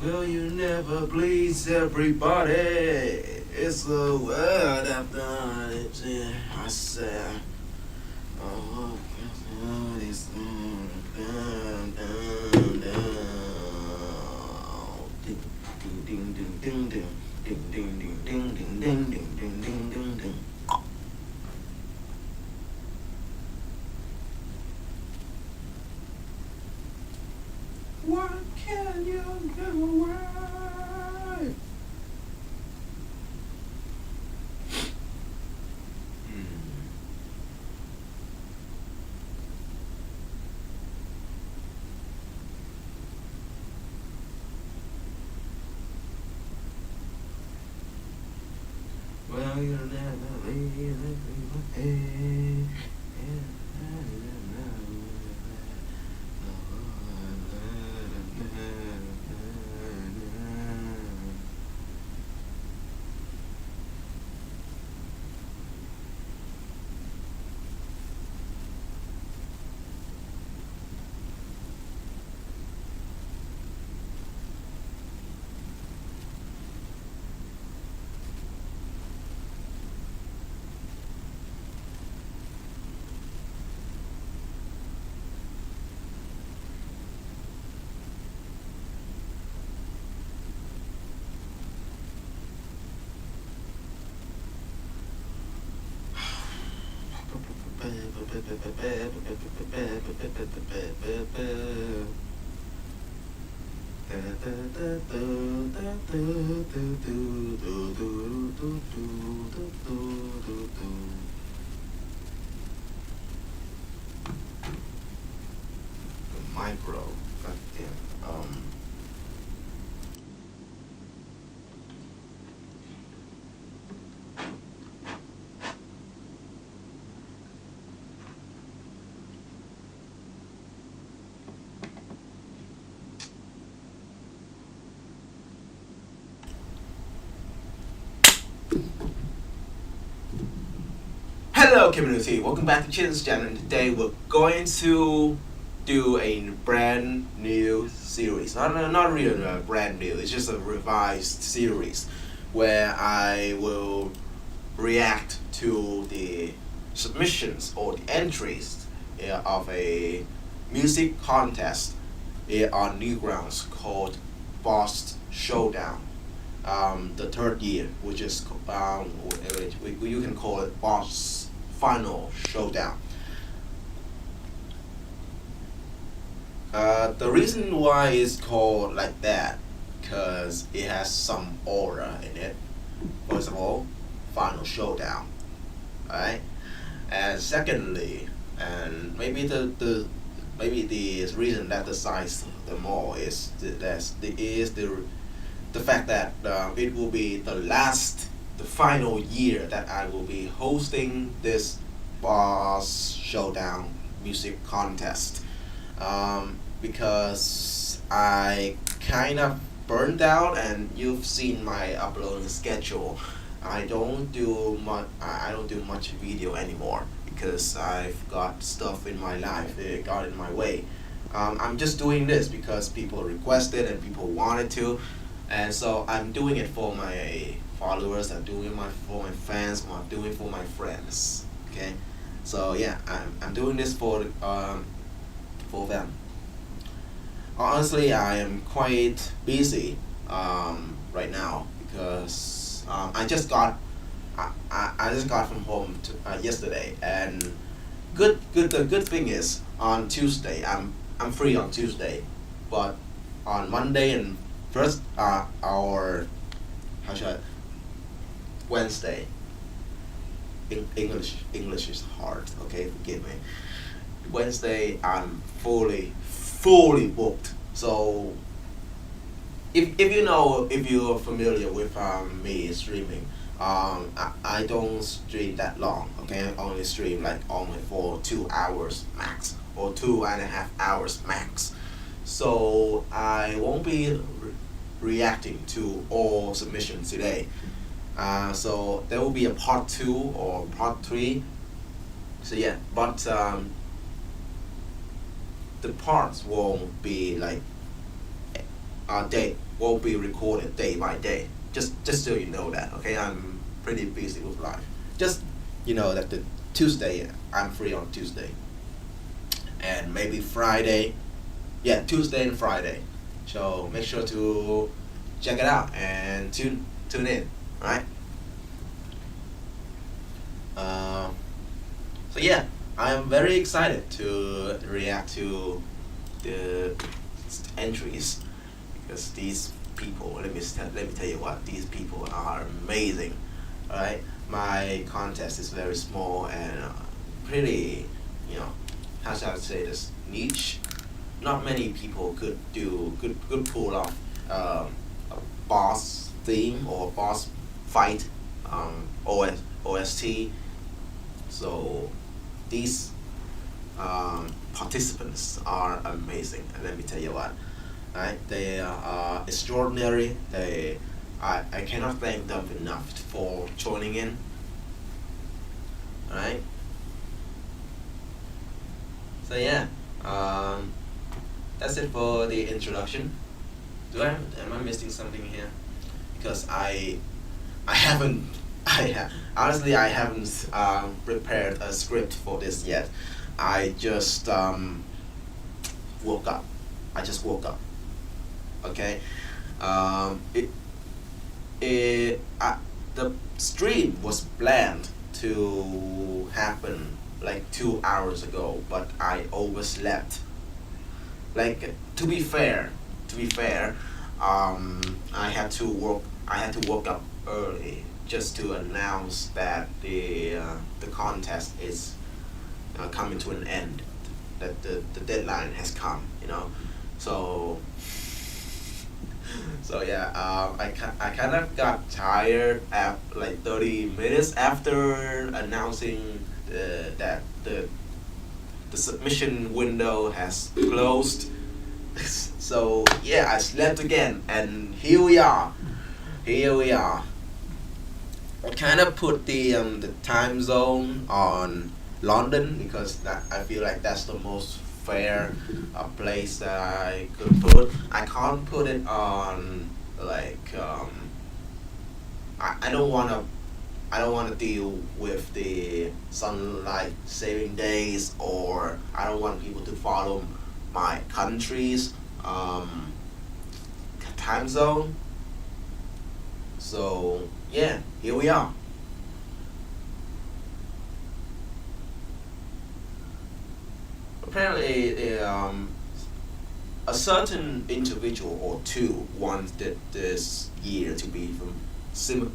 Will you never please everybody? It's a word after it. I said, oh, this ding ding ding ding ding ding ding ding ding ding ding ding ding ding ding ding. What can you give away? Well, you'll never leave everybody. Micro, goddamn. Hello community, welcome back to JinZ, and today we're going to do a brand new series. Not really brand new, it's just a revised series where I will react to the submissions or the entries of a music contest on Newgrounds called Boss Showdown. The third year, which is you can call it Boss Final Showdown. The reason why it's called like that, because it has some aura in it. First of all, Final Showdown, alright? And secondly, and maybe the reason that decides the more is the fact that it will be the final year that I will be hosting this Boss Showdown music contest, because I kind of burned out, and you've seen my uploading schedule. I don't do much video anymore because I've got stuff in my life that got in my way. I'm just doing this because people requested and people wanted to, and so I'm doing it for my followers, I'm doing it for my fans, I'm doing it for my friends. Okay, so yeah, I'm doing this for them. Honestly, I am quite busy right now because I just got from home yesterday, and the good thing is on Tuesday I'm free on Tuesday, but on Monday and first Wednesday. English is hard. Okay, forgive me. Wednesday I'm fully booked. So if you're familiar with me streaming, I don't stream that long. Okay, I only stream like only for 2 hours max or 2.5 hours max. So I won't be reacting to all submissions today. So there will be a part 2 or part 3. So yeah, but the parts won't be like will be recorded day by day. Just so you know that, okay? I'm pretty busy with life. Just you know that the Tuesday I'm free on Tuesday, and maybe Friday. Yeah, Tuesday and Friday. So make sure to check it out and tune in, right? Um, so yeah, I am very excited to react to the entries because these people. Let me tell you what, these people are amazing. All right, my contest is very small and pretty, you know, how should I say this, niche. Not many people could pull off a boss theme or boss fight, OST. So these participants are amazing, and let me tell you what, right? They are extraordinary. I cannot thank them enough for joining in. Right? So yeah, that's it for the introduction. Am I missing something here? Because I haven't honestly I haven't prepared a script for this yet. I just woke up. I just woke up. Okay. It the stream was planned to happen like 2 hours ago, but I overslept. Like to be fair, I had to work. I had to wake up early just to announce that the contest is coming to an end. That the deadline has come. You know, so so yeah, I kind of got tired at like 30 minutes after announcing that the submission window has closed. So yeah, I slept again, and here we are. Here we are. I kind of put the time zone on London because I feel like that's the most fair place that I could put. I can't put it on like I don't wanna deal with the sunlight saving days, or I don't want people to follow my country's time zone. So yeah, here we are. Apparently, a certain individual or two wanted this year to be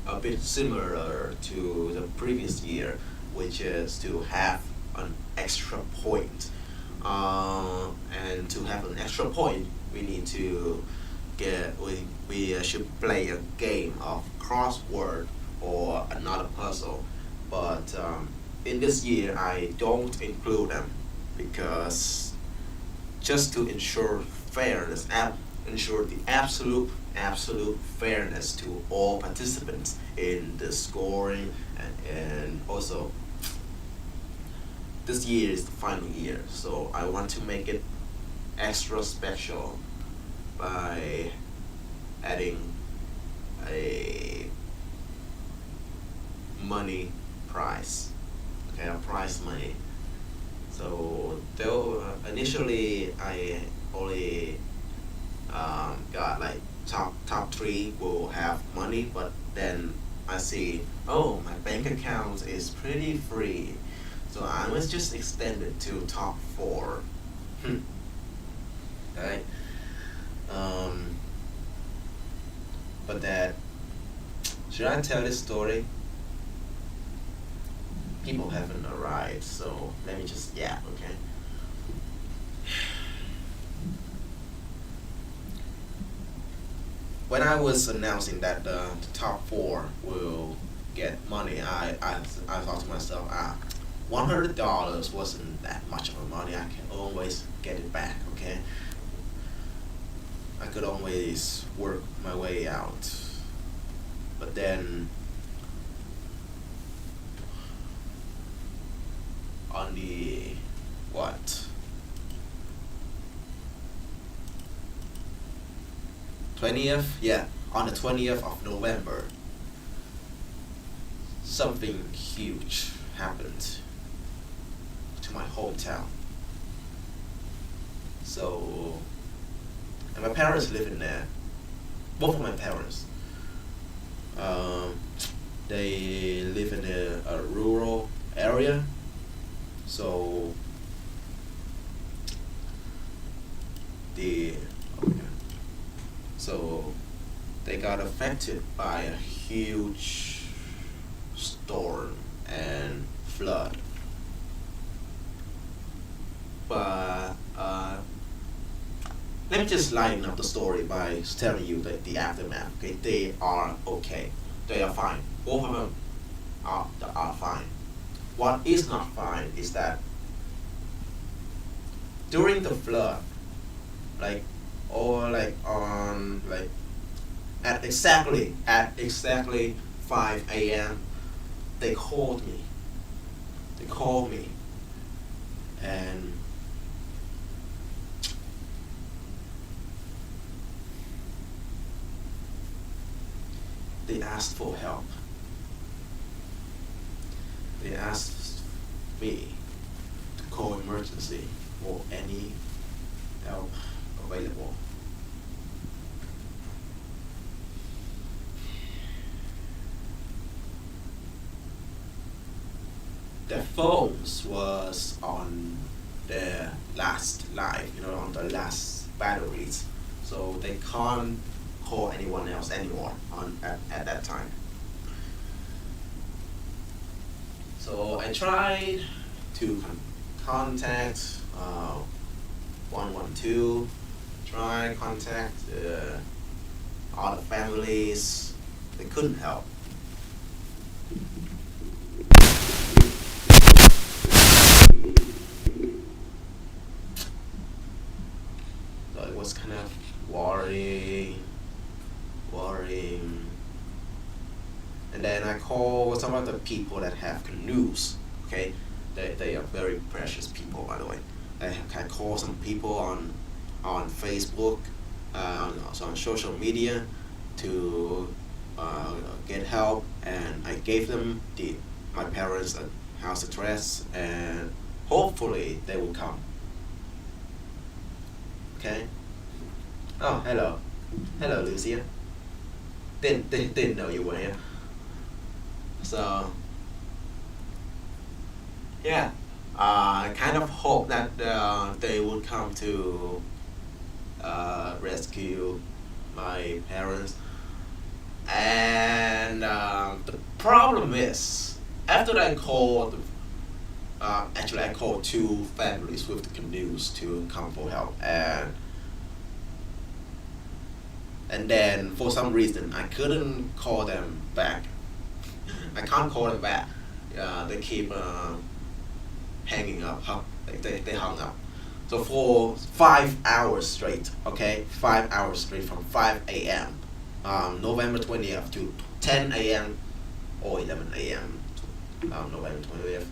a bit similar to the previous year, which is to have an extra point. And to have an extra point, we need to we should play a game of crossword or another puzzle. But in this year, I don't include them because just to ensure the absolute fairness to all participants in the scoring, and also this year is the final year, so I want to make it extra special by adding a money prize, okay, a prize money. So though initially I only got like top three will have money, but then I see, oh, my bank account is pretty free, so I was just extended to top four. Right? But that, should I tell this story? People haven't arrived, so let me just, yeah, okay. When I was announcing that the top four will get money, I thought to myself, $100 wasn't that much of a money. I can always get it back, okay? I could always work my way out. But then, on the, what? 20th, yeah, on the 20th of November, something huge happened to my hometown. So, and my parents live in there. Both of my parents. Um, they live in a rural area, so the okay. So they got affected by a huge storm and flood. But let me just lighten up the story by telling you the aftermath. Okay, they are okay. They are fine. Both of them are fine. What is not fine is that during the flood, like or like on like at exactly 5 a.m. They called me. They called me, and they asked for help. They asked me to call emergency or any help available. Their phones was on their last life, on the last batteries, so they can't call anyone else anymore at that time. So I tried to contact 112, try contact all the families. They couldn't help. So it was kind of worrying. And then I call some of the people that have canoes. Okay, they are very precious people, by the way. I call some people on Facebook, also on social media, to get help, and I gave them my parents' house address, and hopefully they will come. Okay. Oh, hello, Lucia. Didn't know you were here. So yeah, I kind of hope that they would come to rescue my parents. And the problem is, after I called, actually I called two families with the canoes to come for help, and then for some reason I couldn't call them back. I can't call them back. They keep hanging up. They hung up. So for 5 hours straight, okay, 5 hours straight from 5 a.m. November 20th to 10 a.m. or 11 a.m. November 20th,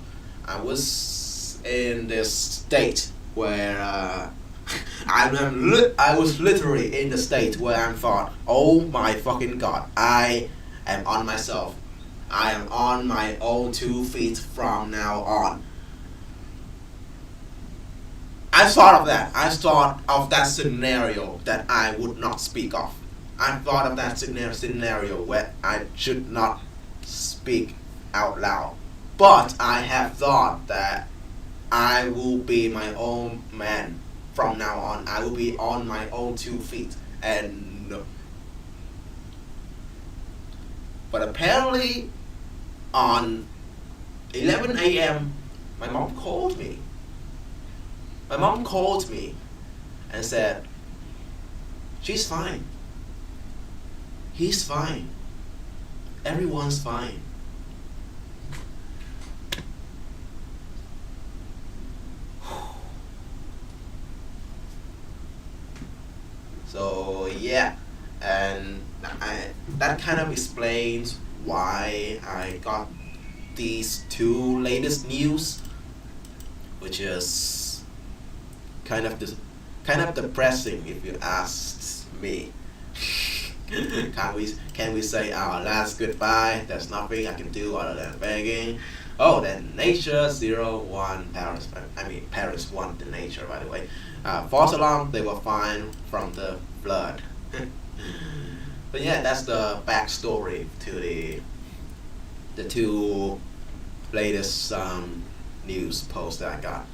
I was in this state where I was literally in the state where I thought, oh my fucking god, I am on myself. I am on my own 2 feet from now on. I thought of that. I thought of that scenario that I would not speak of. I thought of that scenario where I should not speak out loud. But I have thought that I will be my own man from now on. I will be on my own 2 feet. But apparently, on 11 a.m., my mom called me. My mom called me and said, she's fine. He's fine. Everyone's fine. So yeah, and that kind of explains why I got these 2 latest news, which is kind of depressing if you asked me. Can we say our last goodbye? There's nothing I can do other than begging. Oh, then nature 0 1 Paris. I mean Paris won the nature, by the way. False alarm. They were fine from the flood. But yeah, that's the backstory to the two latest news posts that I got.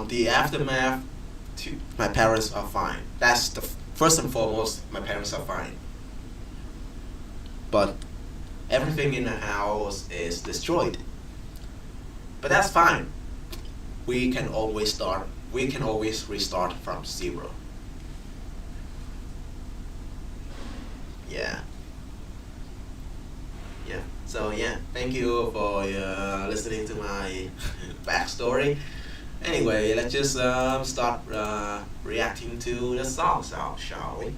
The aftermath. My parents are fine. That's the first and foremost. My parents are fine. But everything in the house is destroyed. But that's fine. We can always start. We can always restart from zero. Yeah. Yeah. So yeah, thank you for listening to my backstory. Anyway, let's just start reacting to the songs out, shall we?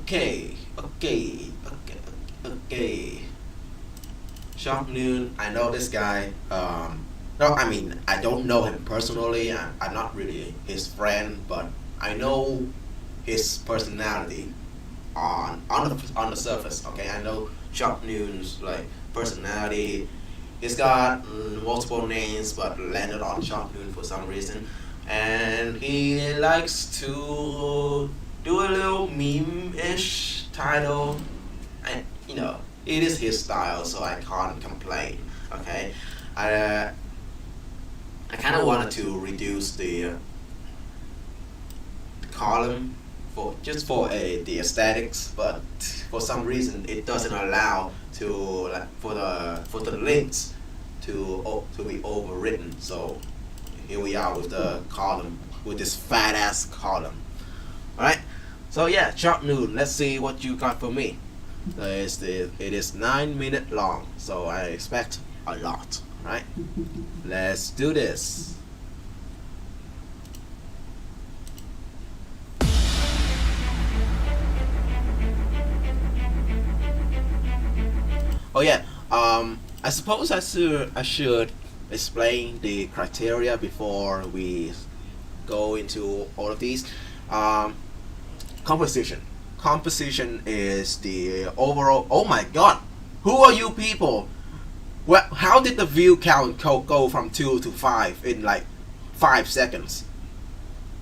Okay, okay, okay, okay. Sharp Noon, I know this guy. No, I mean, I don't know him personally. I'm not really his friend, but I know his personality on the surface. Okay, I know Sharp Noon's like personality. He's got multiple names, but landed on Sharp Noon for some reason, and he likes to do a little meme-ish title, and it is his style, so I can't complain. Okay, I I kind of wanted to reduce the column for just for the aesthetics, but for some reason it doesn't allow to like for the links to be overwritten. So here we are with the column with this fat ass column. All right. So yeah, Sharp Noon. Let's see what you got for me. It is 9 minutes long, so I expect a lot. Right? Let's do this. Oh yeah. I suppose I should explain the criteria before we go into all of these. Um, Composition. Composition is the overall. Oh my God! Who are you people? Well, how did the view count go from 2 to 5 in like 5 seconds?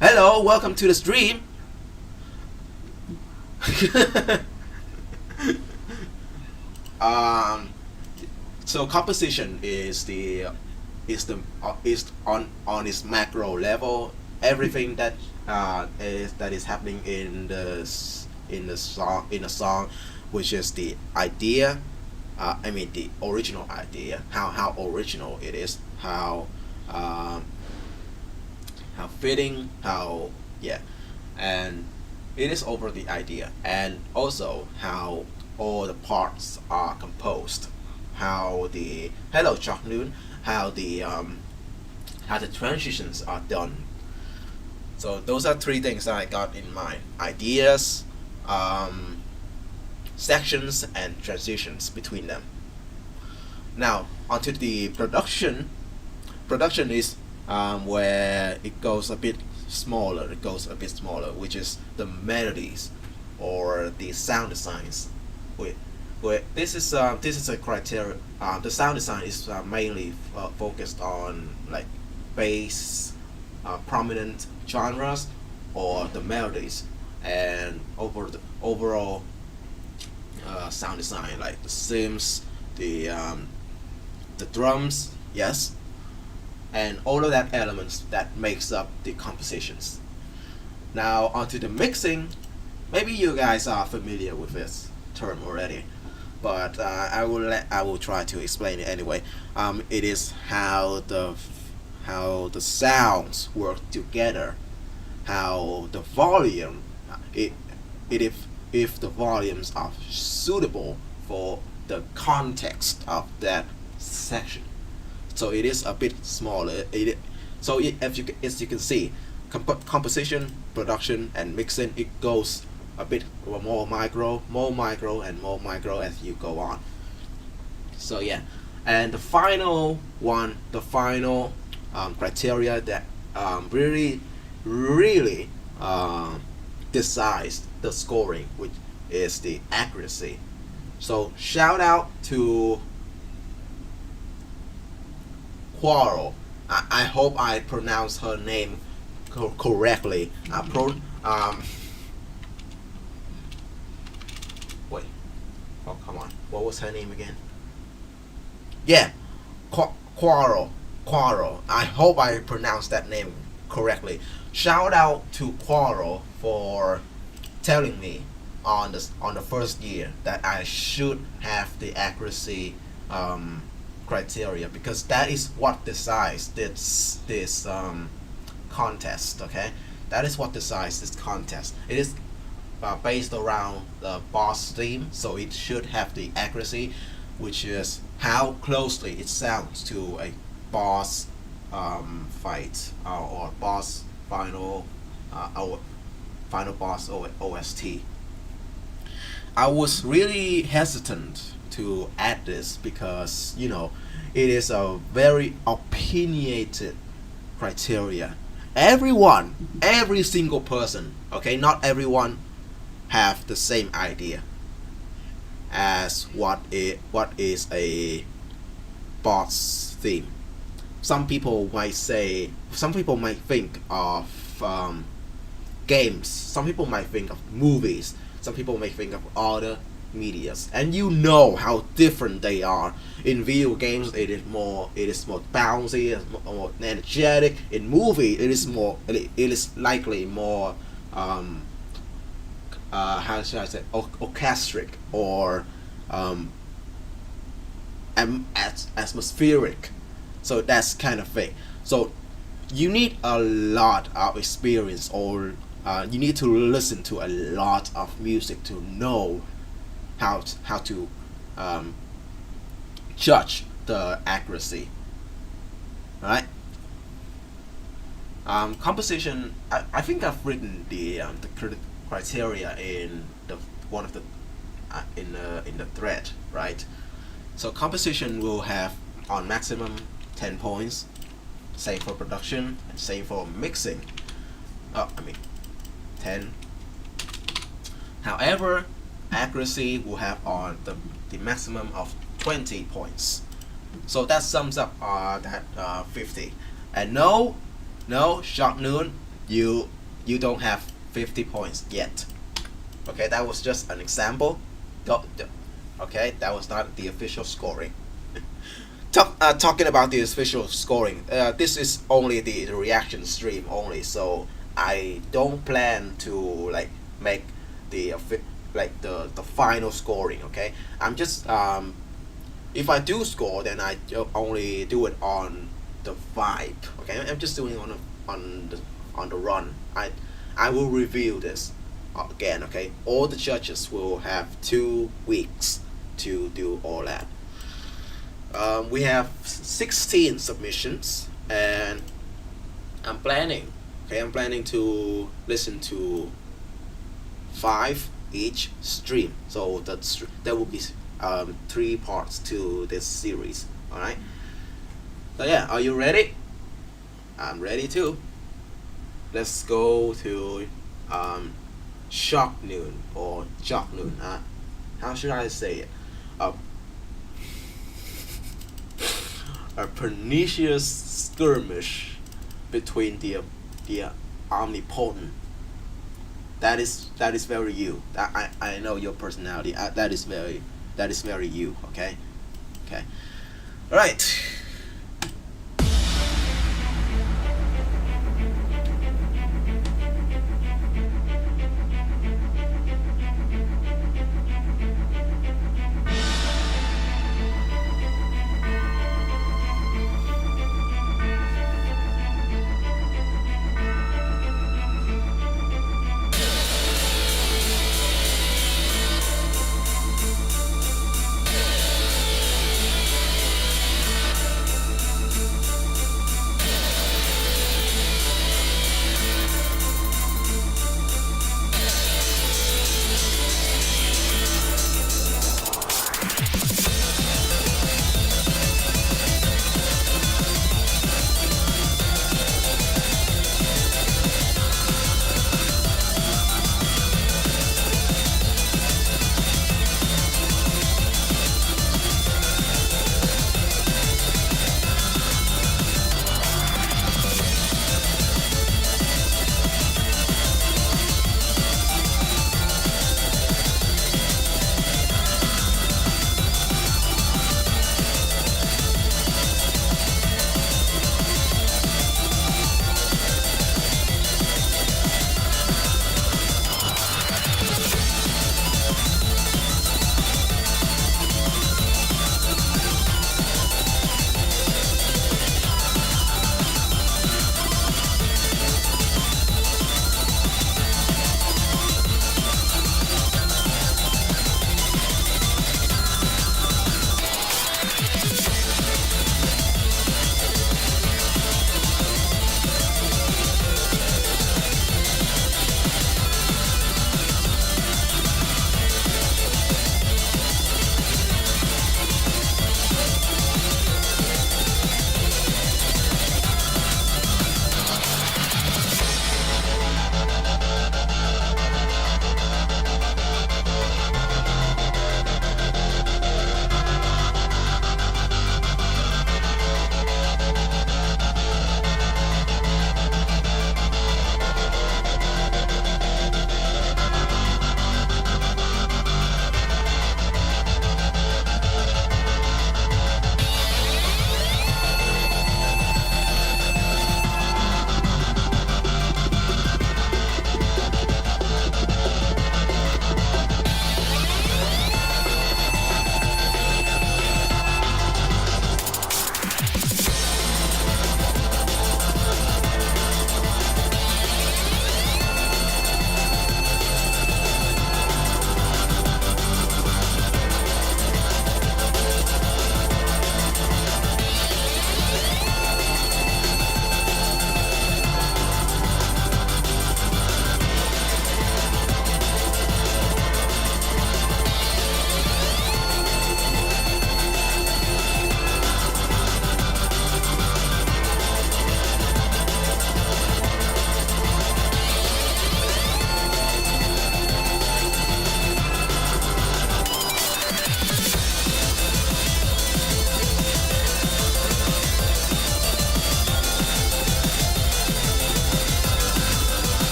Hello, welcome to the stream. um, so composition is on its macro level. Everything that is happening in the song, which is the idea. I mean the original idea, how original it is, um, how fitting, how yeah, and it is over the idea, and also how all the parts are composed, how the hello Chuck Noon, how the transitions are done. So those are three things that I got in mind: ideas, sections, and transitions between them. Now onto the production. Production is where it goes a bit smaller. It goes a bit smaller, which is the melodies or the sound designs. Where this is a criteria. The sound design is mainly focused on like bass, prominent genres, or the melodies, and over the overall sound design like the sims, the drums, yes, and all of that elements that makes up the compositions. Now onto the mixing. Maybe you guys are familiar with this term already, but I will try to explain it anyway. It is how the sounds work together, how the volume it if the volumes are suitable for the context of that section. So it is a bit smaller. As you can see, composition, production, and mixing, it goes a bit more micro, and more micro as you go on. So yeah, and the final criteria that really decides the scoring, which is the accuracy. So shout out to Quarrel. I hope I pronounced her name correctly. Wait. Oh, come on. What was her name again? Yeah. Quarrel. I hope I pronounced that name correctly. Shout out to Quarrel for telling me on the first year that I should have the accuracy criteria, because that is what decides this contest. Okay, that is what decides this contest. It is based around the boss theme, so it should have the accuracy, which is how closely it sounds to a boss fight or boss final boss OST. I was really hesitant to add this because it is a very opinionated criteria. Every single person, okay, not everyone have the same idea as what is a boss theme. Some people might think of games. Some people might think of movies. Some people may think of other medias, and how different they are. In video games, it is more bouncy, it's more energetic. In movie, it is likely more how should I say, orchestric or atmospheric. So that's kind of thing. So you need a lot of experience, or you need to listen to a lot of music to know how to judge the accuracy. Right? Composition. I think I've written the criteria in one of the in the thread, right? So composition will have on maximum 10 points. Same for production and same for mixing. 10. However, accuracy will have on the maximum of 20 points. So that sums up that 50. And no, Short Noon, you don't have 50 points yet. Okay, that was just an example. Okay, that was not the official scoring. Talking about the official scoring, this is only the reaction stream only, so I don't plan to make the final scoring. Okay, I'm just if I do score, then I only do it on the vibe. Okay, I'm just doing it on the run. I will review this again. Okay, all the judges will have 2 weeks to do all that. We have 16 submissions, and I'm planning to listen to 5 each stream. So there will be 3 parts to this series. All right. So yeah, are you ready? I'm ready too. Let's go to Shock Noon or Jock Noon. How should I say it? A pernicious skirmish between the omnipotent. That is very you. I know your personality. That is very you. Okay. All right.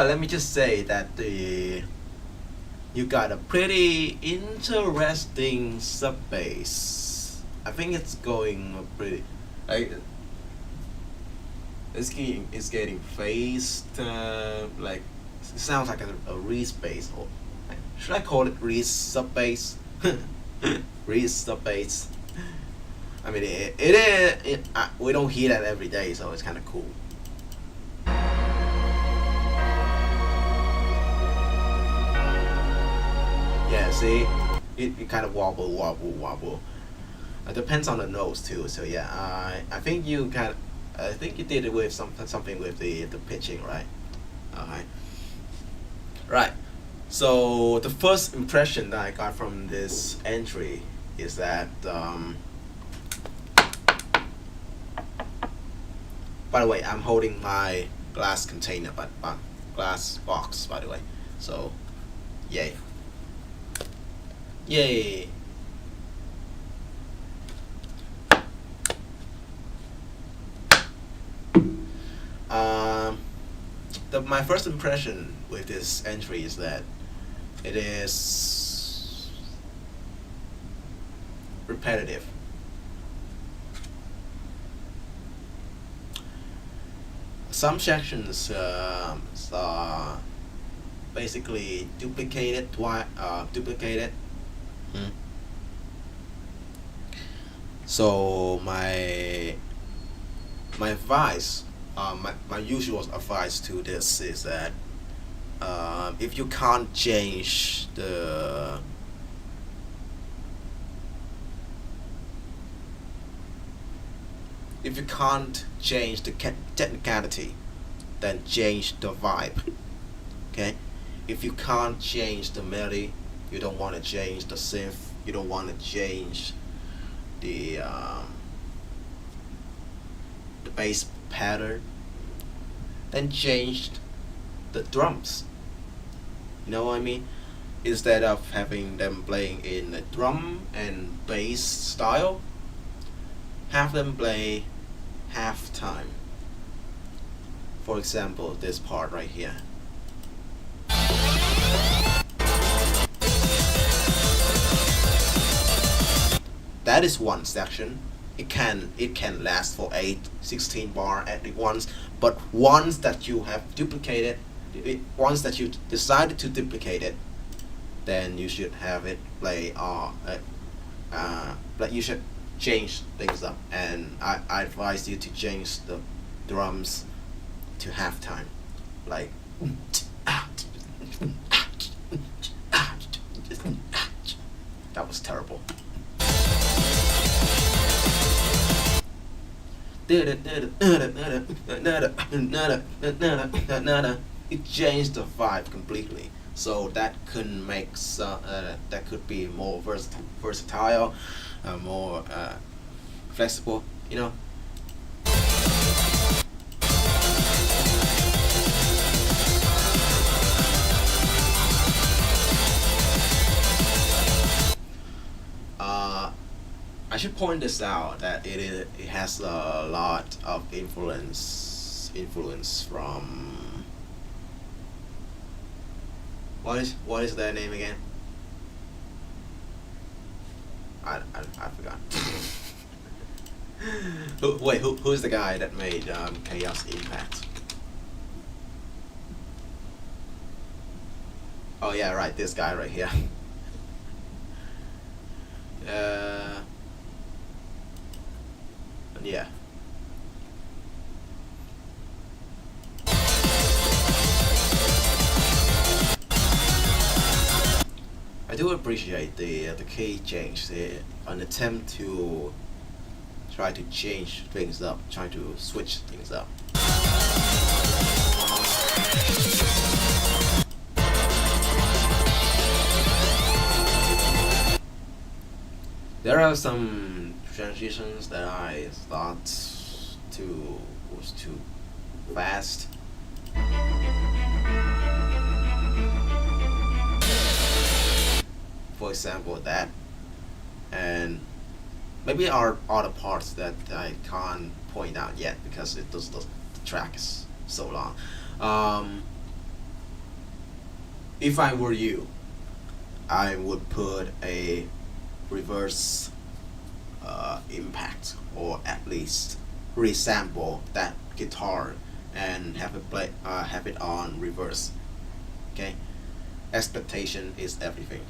let me just say that you got a pretty interesting sub bass. I think it's going pretty like it's getting phased like it sounds like a Reese bass, or like, should I call it Reese sub bass? Reese sub bass. I mean we don't hear that every day, so it's kind of cool. Yeah, see, it kind of wobble. It depends on the notes too. So yeah, I think I think you did it with something with the pitching, right? Okay. Right. So the first impression that I got from this entry is that. By the way, I'm holding my glass container, but glass box, by the way. So, yay. Yay. My first impression with this entry is that it is repetitive. Some sections are basically duplicated. Hmm. So my advice, my usual advice to this is that if you can't change the technicality, then change the vibe. Okay, if you can't change the melody, you don't want to change the synth, you don't want to change the bass pattern, then change the drums. You know what I mean? Instead of having them playing in a drum and bass style, have them play half time. For example, this part right here. That is one section. It can last for 16 bar at once, but once that you have duplicated, once that you decided to duplicate it, then you should have it play like you should change things up, and I advise you to change the drums to halftime, like that was terrible. It changed the vibe completely. So that that could be more versatile, more flexible. You know. I should point this out that it has a lot of influence from what is their name again? I forgot. Who's the guy that made Chaos Impact? Oh yeah, right, this guy right here. Yeah. I do appreciate the key change, an attempt to try to change things up, try to switch things up. There are some transitions that I thought was too fast. For example, that, and maybe are other parts that I can't point out yet because the track is so long. If I were you, I would put a reverse impact, or at least resample that guitar and have it on reverse. Okay, expectation is everything.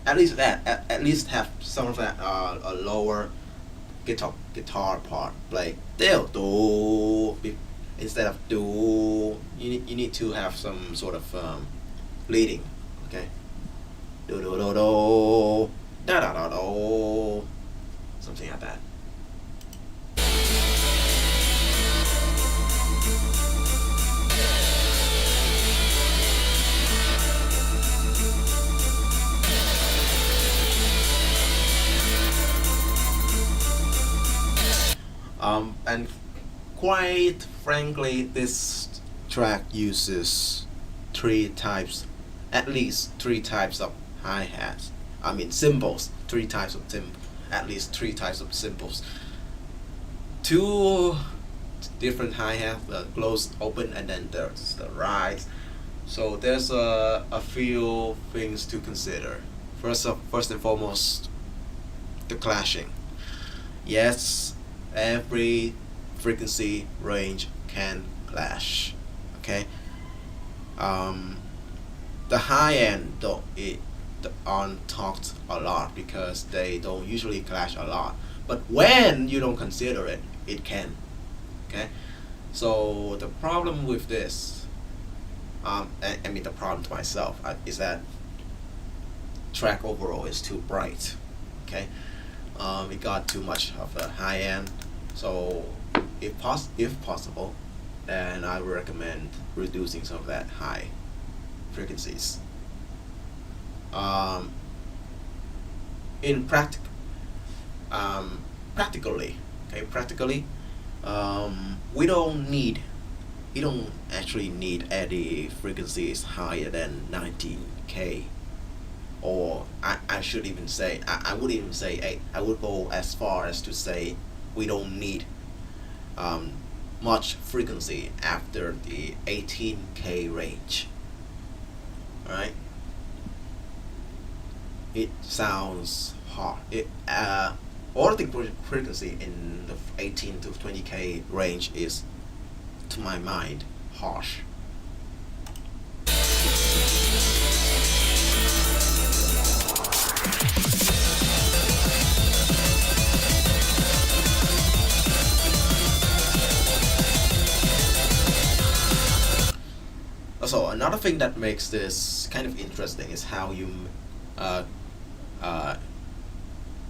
At least at least have some of that a lower guitar part, like instead of do. You need to have some sort of leading. Okay, do do do do da da da do, something like that. And quite frankly, this track uses at least three types of hi-hats. I mean cymbals, at least three types of cymbals. Two different hi-hats, the close, open, and then there's the rise. So there's a few things to consider. First and foremost, the clashing. Yes, every frequency range can clash. Okay. The high end aren't talked a lot because they don't usually clash a lot. But when you don't consider it, it can. Okay. So the problem with this, I mean the problem to myself is that track overall is too bright. Okay. We got too much of the high end. So if possible, then I would recommend reducing some of that high frequencies. In practically, okay, we don't actually need any frequencies higher than 19K, or I should even say, I would even say 8. I would go as far as to say we don't need much frequency after the 18K range. Alright? It sounds hard. All the frequency in the 18 to 20K range is, to my mind, harsh. So another thing that makes this kind of interesting is how you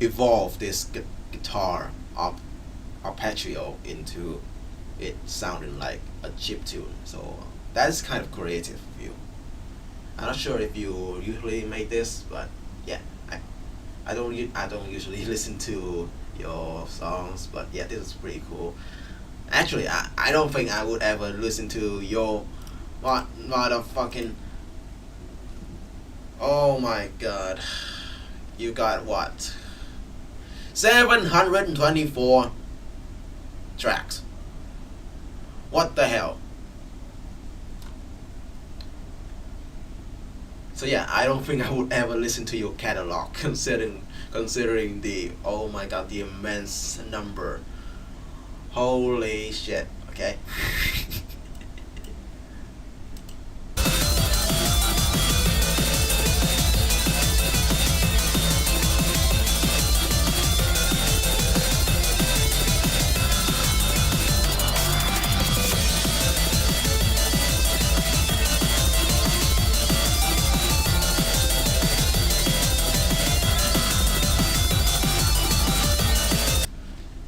evolve this guitar arpeggio into it sounding like a chip tune. So that is kind of creative of you. I'm not sure if you usually make this, but yeah, I don't usually listen to your songs, but yeah, this is pretty cool. Actually, I don't think I would ever listen to your motherfucking. Oh my god, you got what? 724 tracks. What the hell? So yeah, I don't think I would ever listen to your catalog, considering the, oh my god, the immense number. Holy shit. Okay.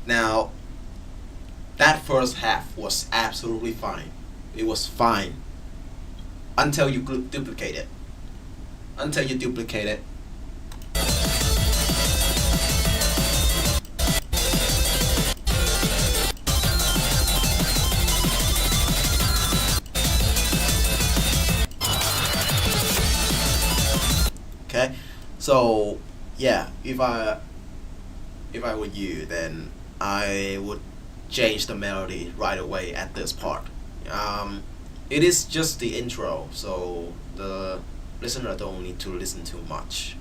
Now, that first half was absolutely fine. It was fine until you duplicate it. Until you duplicate it. Okay, so yeah, if I were you, then I would change the melody right away at this part. It is just the intro, so the listener don't need to listen too much.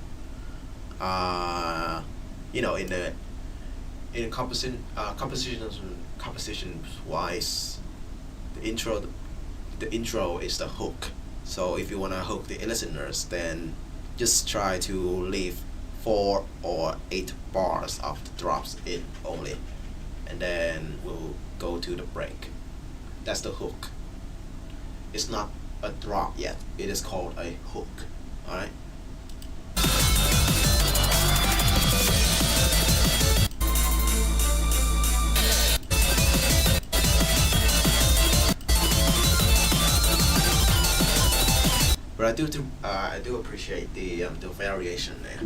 You know, in composition wise, the intro is the hook. So if you wanna hook the listeners, then just try to leave 4 or 8 bars of the drops in only, and then we'll go to the break. That's the hook. It's not a drop yet. It is called a hook. All right. But I do appreciate the variation there.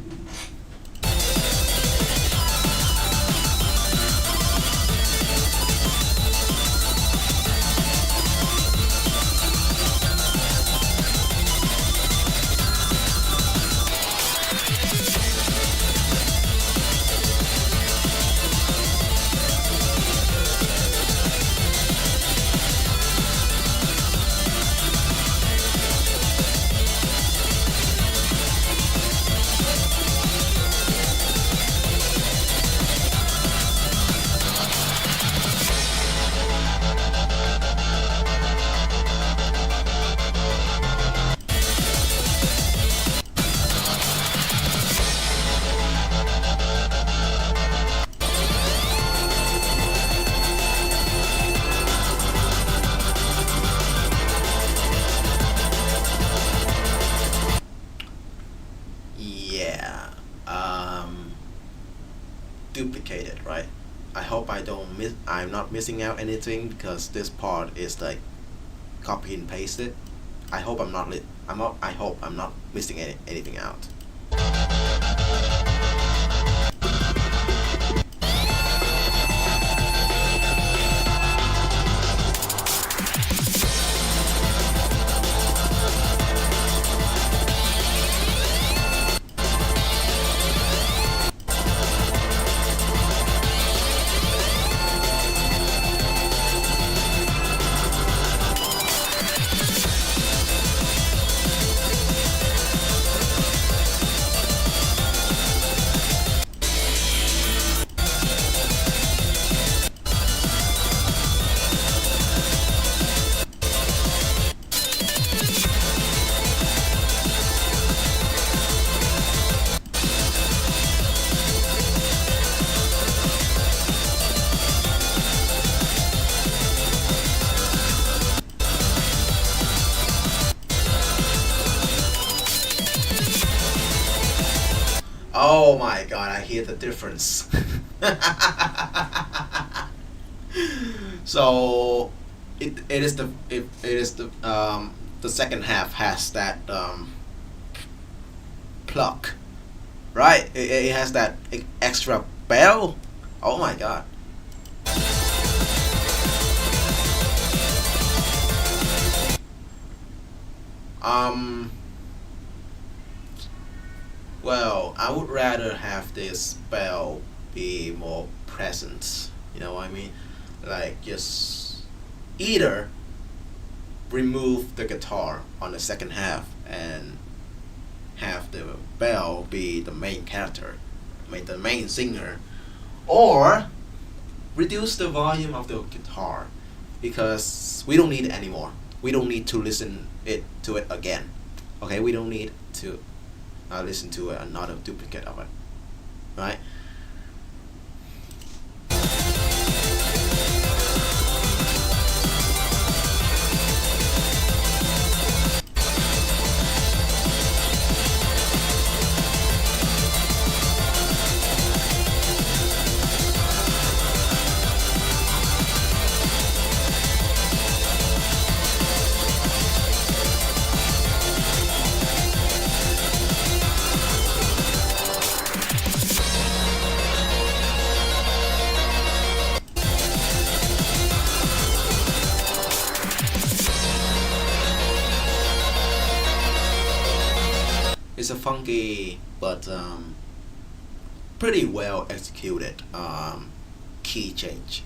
Yeah. Duplicated, right? I hope I'm not missing out anything, because this part is like copy and pasted. I hope I'm not I hope I'm not missing anything out. Oh my god, I hear the difference. So it is the second half has that pluck, right? It has that extra bell. Oh my god. Um. Well, I would rather have this bell be more present. You know what I mean? Like, just either remove the guitar on the second half and have the bell be the main character, the main singer, or reduce the volume of the guitar, because we don't need it anymore. We don't need to listen to it again. Okay, we don't need to listen to another duplicate of it, right? It's a funky but pretty well executed key change.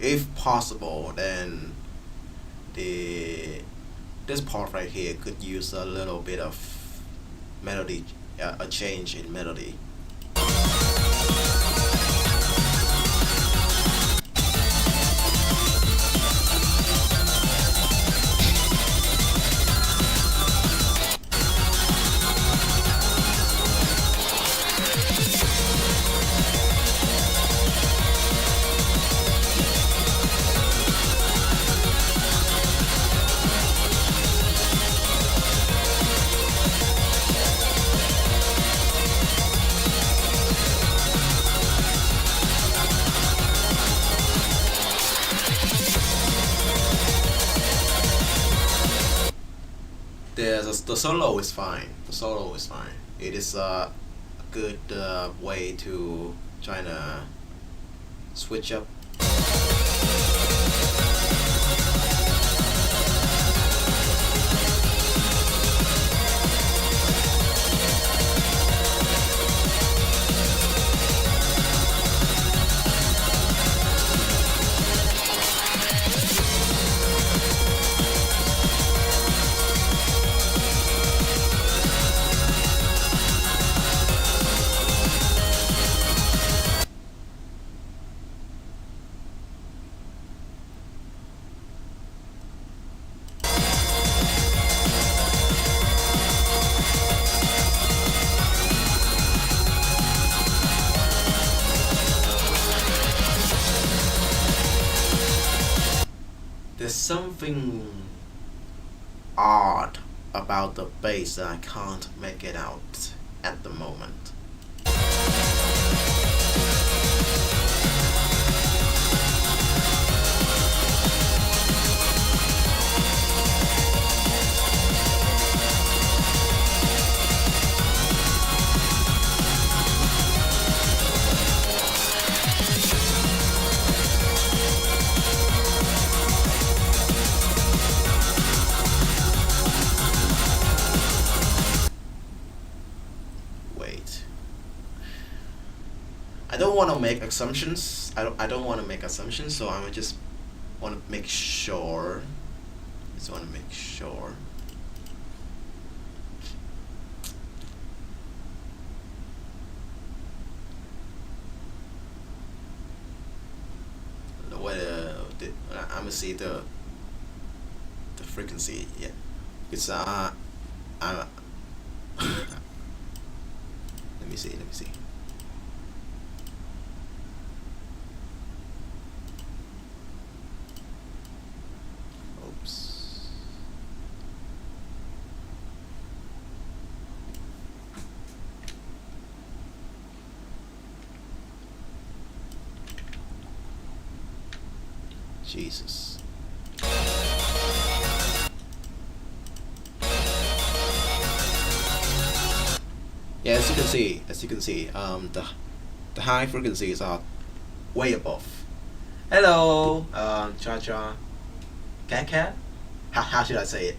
if possible, then the this part right here could use a little bit of melody, a change in melody. The solo is fine. The solo is fine. It is a good way to try to switch up. There's something odd about the bass that I can't make it out at the moment. I don't want to make assumptions. I don't want to make assumptions, so I just want to make sure. Just want to make sure. I'm gonna see the frequency. Yeah, it's let me see. Let me see. Jesus. Yeah, as you can see, the high frequencies are way above. Hello, Cha Cha, Cat. How should I say it?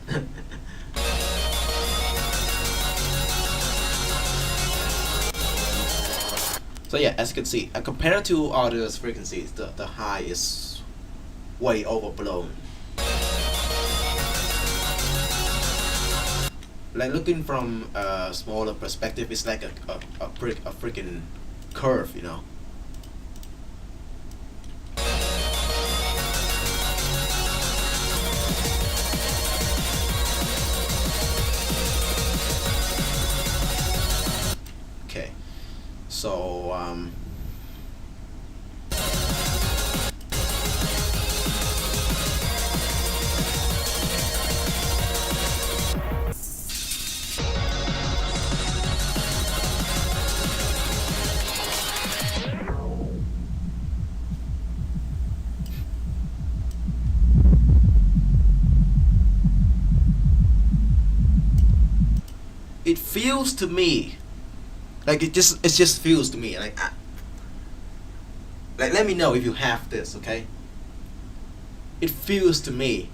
So yeah, as you can see, compared to other frequencies, the high is way overblown. Like looking from a smaller perspective, it's like a freaking curve, you know. Okay, so it feels to me like it just feels to me like let me know if you have this, okay? It feels to me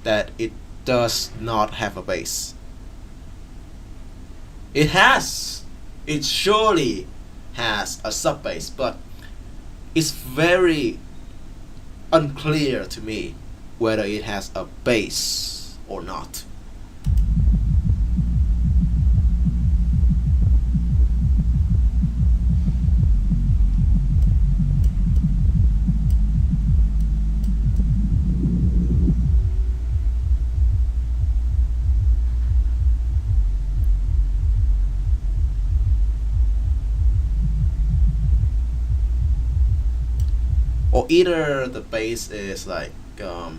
that it does not have a bass. It surely has a sub bass, but it's very unclear to me whether it has a bass or not. Or either the bass is like the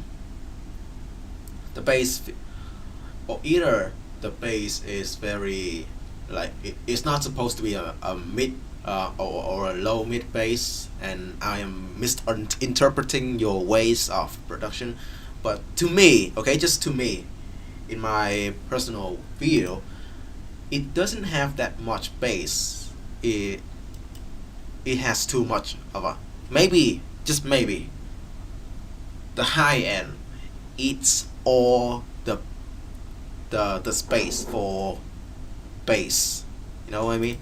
bass, or either the bass is very like it's not supposed to be a mid or a low mid bass, and I am misinterpreting your ways of production. But to me, okay, just to me, in my personal view, it doesn't have that much bass. It has too much of a, maybe, just maybe, the high end eats all the space for bass. You know what I mean?